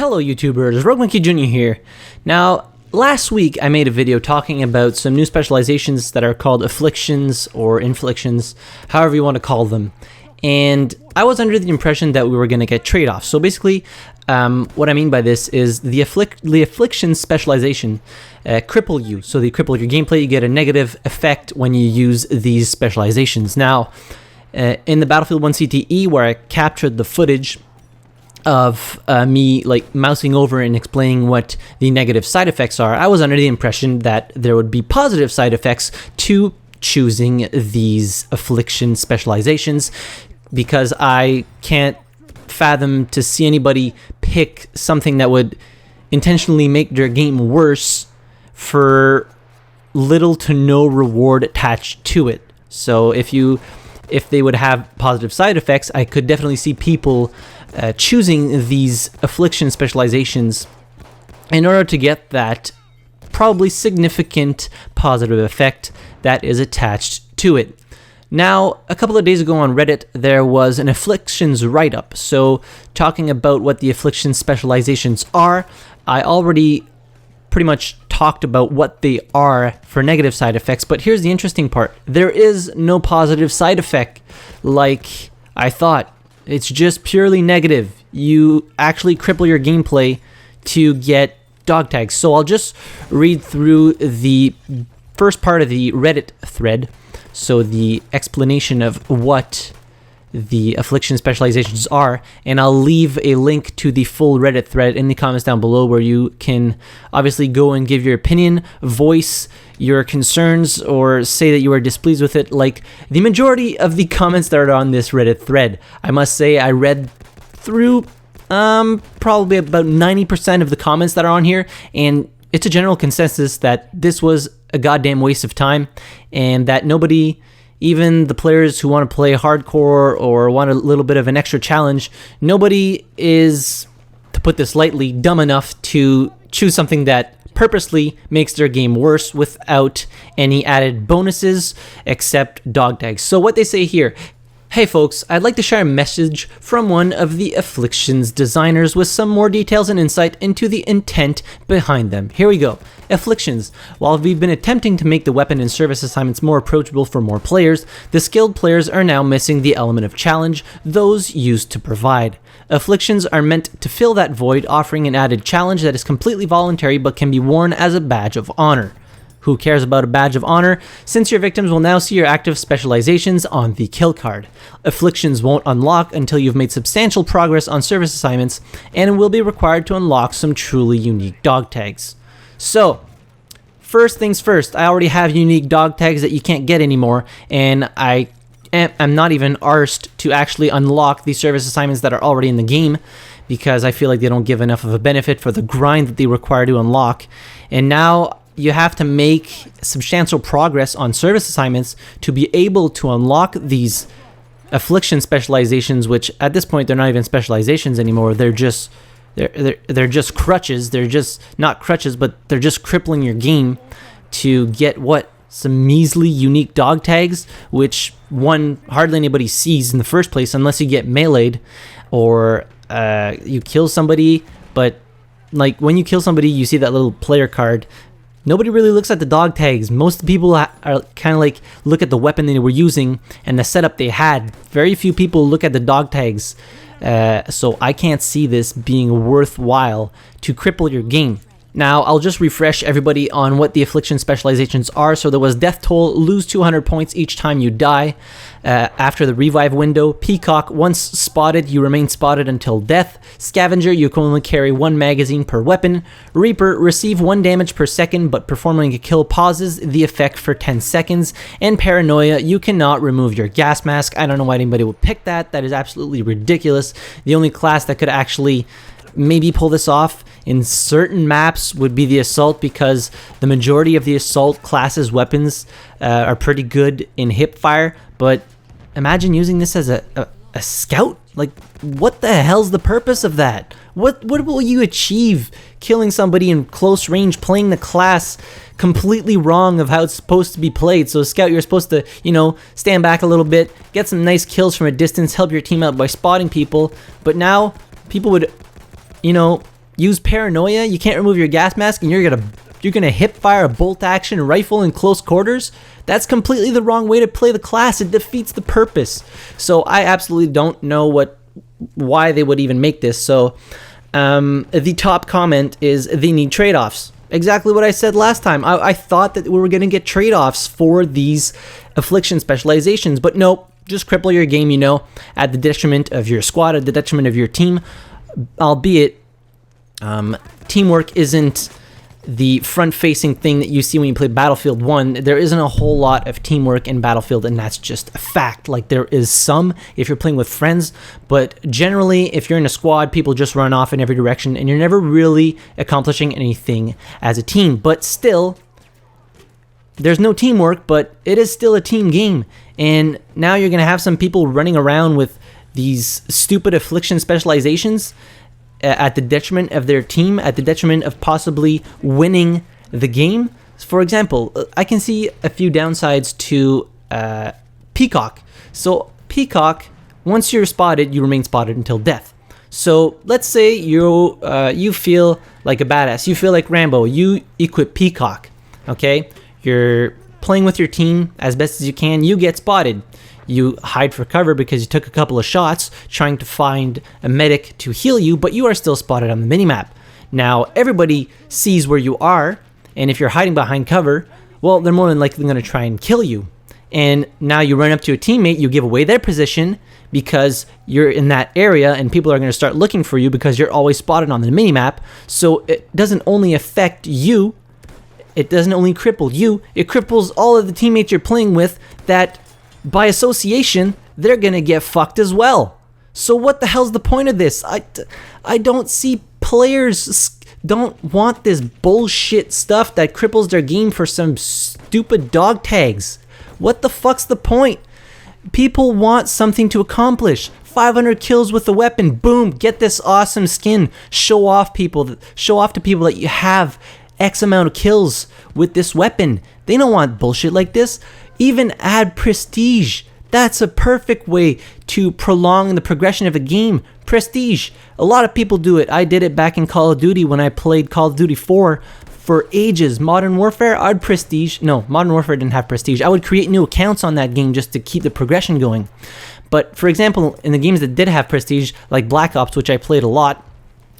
Hello YouTubers, Rogue Monkey Jr. here. Now, last week I made a video talking about some new specializations that are called afflictions or inflictions, however you want to call them. And I was under the impression that we were going to get trade-offs. So basically, what I mean by this is the affliction specialization cripple you. So they cripple your gameplay, you get a negative effect when you use these specializations. Now, in the Battlefield 1 CTE, where I captured the footage of me like mousing over and explaining what the negative side effects are, I was under the impression that there would be positive side effects to choosing these affliction specializations, because I can't fathom to see anybody pick something that would intentionally make their game worse for little to no reward attached to it. So if they would have positive side effects, I could definitely see people choosing these affliction specializations in order to get that probably significant positive effect that is attached to it. Now, a couple of days ago on Reddit, there was an afflictions write-up. So, talking about what the affliction specializations are, I already pretty much talked about what they are for negative side effects, but here's the interesting part. There is no positive side effect like I thought. It's just purely negative. You actually cripple your gameplay to get dog tags. So I'll just read through the first part of the Reddit thread. So the explanation of what the affliction specializations are, and I'll leave a link to the full Reddit thread in the comments down below, where you can obviously go and give your opinion, voice your concerns, or say that you are displeased with it, like the majority of the comments that are on this Reddit thread. I must say I read through probably about 90% of the comments that are on here, and it's a general consensus that this was a goddamn waste of time, and that nobody, even the players who want to play hardcore or want a little bit of an extra challenge, nobody is, to put this lightly, dumb enough to choose something that purposely makes their game worse without any added bonuses except dog tags. So what they say here: hey folks, I'd like to share a message from one of the Afflictions designers with some more details and insight into the intent behind them. Here we go. Afflictions. While we've been attempting to make the weapon and service assignments more approachable for more players, the skilled players are now missing the element of challenge those used to provide. Afflictions are meant to fill that void, offering an added challenge that is completely voluntary but can be worn as a badge of honor. Who cares about a badge of honor, since your victims will now see your active specializations on the kill card. Afflictions won't unlock until you've made substantial progress on service assignments, and will be required to unlock some truly unique dog tags. So, first things first, I already have unique dog tags that you can't get anymore, and I'm not even arsed to actually unlock the service assignments that are already in the game, because I feel like they don't give enough of a benefit for the grind that they require to unlock. And now you have to make substantial progress on service assignments to be able to unlock these affliction specializations, which at this point they're not even specializations anymore. They're just crutches. They're just not crutches, but they're just crippling your game to get some measly unique dog tags, which hardly anybody sees in the first place unless you get meleeed or you kill somebody. But like when you kill somebody, you see that little player card. Nobody really looks at the dog tags. Most people are kind of like look at the weapon they were using and the setup they had. Very few people look at the dog tags. So I can't see this being worthwhile to cripple your game. Now, I'll just refresh everybody on what the affliction specializations are. So there was Death Toll, lose 200 points each time you die. After the revive window. Peacock, once spotted, you remain spotted until death. Scavenger, you can only carry 1 magazine per weapon. Reaper, receive 1 damage per second, but performing a kill pauses the effect for 10 seconds. And Paranoia, you cannot remove your gas mask. I don't know why anybody would pick that. That is absolutely ridiculous. The only class that could actually maybe pull this off in certain maps would be the Assault, because the majority of the Assault classes weapons are pretty good in hip fire. But imagine using this as a scout. Like, what the hell's the purpose of that? What will you achieve killing somebody in close range, playing the class completely wrong of how it's supposed to be played? So scout, you're supposed to, stand back a little bit, get some nice kills from a distance, help your team out by spotting people. But now people would, use paranoia, you can't remove your gas mask, and you're gonna hip fire a bolt action rifle in close quarters. That's completely the wrong way to play the class. It defeats the purpose. So I absolutely don't know why they would even make this. So the top comment is they need trade-offs. Exactly what I said last time. I thought that we were gonna get trade-offs for these affliction specializations, but nope. Just cripple your game, at the detriment of your squad, at the detriment of your team. Albeit, teamwork isn't the front-facing thing that you see when you play Battlefield 1. There isn't a whole lot of teamwork in Battlefield, and that's just a fact. Like, there is some if you're playing with friends, but generally, if you're in a squad, people just run off in every direction, and you're never really accomplishing anything as a team. But still, there's no teamwork, but it is still a team game. And now you're going to have some people running around with these stupid affliction specializations at the detriment of their team, at the detriment of possibly winning the game. For example, I can see a few downsides to Peacock. So Peacock, once you're spotted, you remain spotted until death. So let's say you feel like a badass. You feel like Rambo. You equip Peacock, okay? You're playing with your team as best as you can. You get spotted. You hide for cover because you took a couple of shots trying to find a medic to heal you, but you are still spotted on the minimap. Now, everybody sees where you are, and if you're hiding behind cover, well, they're more than likely going to try and kill you. And now you run up to a teammate, you give away their position because you're in that area, and people are going to start looking for you because you're always spotted on the minimap. So it doesn't only affect you, it doesn't only cripple you, it cripples all of the teammates you're playing with that, by association, they're gonna get fucked as well. So what the hell's the point of this? I don't see players don't want this bullshit stuff that cripples their game for some stupid dog tags. What the fuck's the point? People want something to accomplish. 500 kills with the weapon, boom, get this awesome skin. Show off to people that you have X amount of kills with this weapon. They don't want bullshit like this. Even add prestige. That's a perfect way to prolong the progression of a game. Prestige. A lot of people do it. I did it back in Call of Duty when I played Call of Duty 4 for ages. Modern Warfare, I'd prestige. No, Modern Warfare didn't have prestige. I would create new accounts on that game just to keep the progression going. But for example, in the games that did have prestige, like Black Ops, which I played a lot,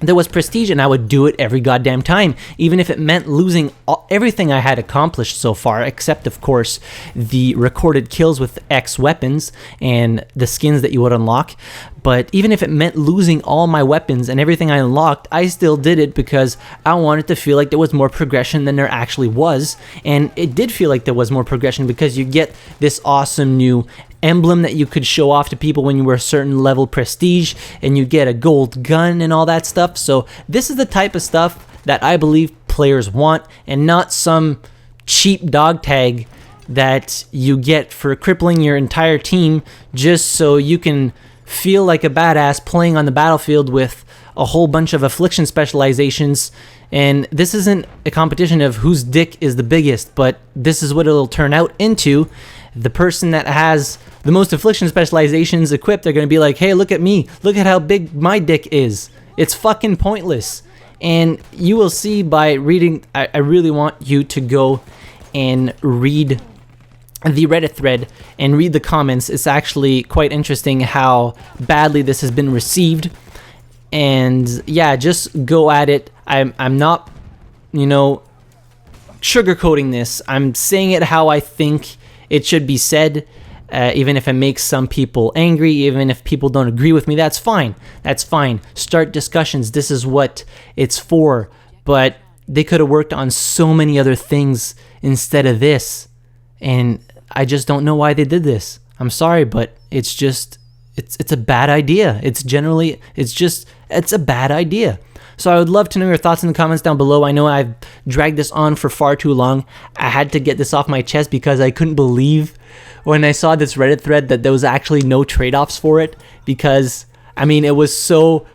there was prestige, and I would do it every goddamn time, even if it meant losing everything I had accomplished so far, except, of course, the recorded kills with X weapons and the skins that you would unlock. But even if it meant losing all my weapons and everything I unlocked, I still did it because I wanted to feel like there was more progression than there actually was. And it did feel like there was more progression because you get this awesome new emblem that you could show off to people when you were a certain level prestige, and you get a gold gun and all that stuff. So this is the type of stuff that I believe players want, and not some cheap dog tag that you get for crippling your entire team just so you can feel like a badass playing on the battlefield with a whole bunch of affliction specializations. And this isn't a competition of whose dick is the biggest, but this is what it'll turn out into. The person that has the most affliction specializations equipped, they're going to be like, hey, look at me. Look at how big my dick is. It's fucking pointless. And you will see by reading, I really want you to go and read the Reddit thread and read the comments. It's actually quite interesting how badly this has been received. And yeah, just go at it. I'm not, sugarcoating this. I'm saying it how I think it should be said, even if it makes some people angry, even if people don't agree with me. That's fine. That's fine. Start discussions. This is what it's for. But they could have worked on so many other things instead of this. And I just don't know why they did this. I'm sorry, but it's a bad idea. It's a bad idea. So I would love to know your thoughts in the comments down below. I know I've dragged this on for far too long. I had to get this off my chest because I couldn't believe when I saw this Reddit thread that there was actually no trade-offs for it, because it was so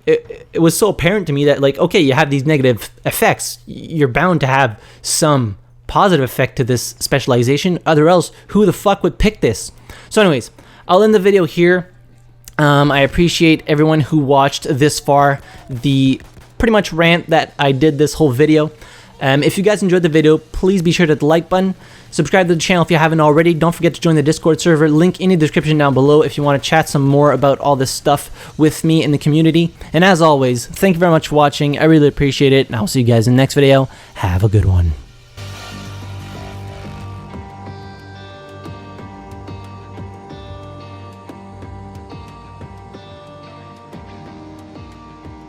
apparent to me that, like, okay, you have these negative effects. You're bound to have some positive effect to this specialization. Other else, who the fuck would pick this? So anyways, I'll end the video here. I appreciate everyone who watched this far. The pretty much rant that I did this whole video. If you guys enjoyed the video, please be sure to hit the like button. Subscribe to the channel if you haven't already. Don't forget to join the Discord server. Link in the description down below if you want to chat some more about all this stuff with me in the community. And as always, thank you very much for watching. I really appreciate it. And I'll see you guys in the next video. Have a good one.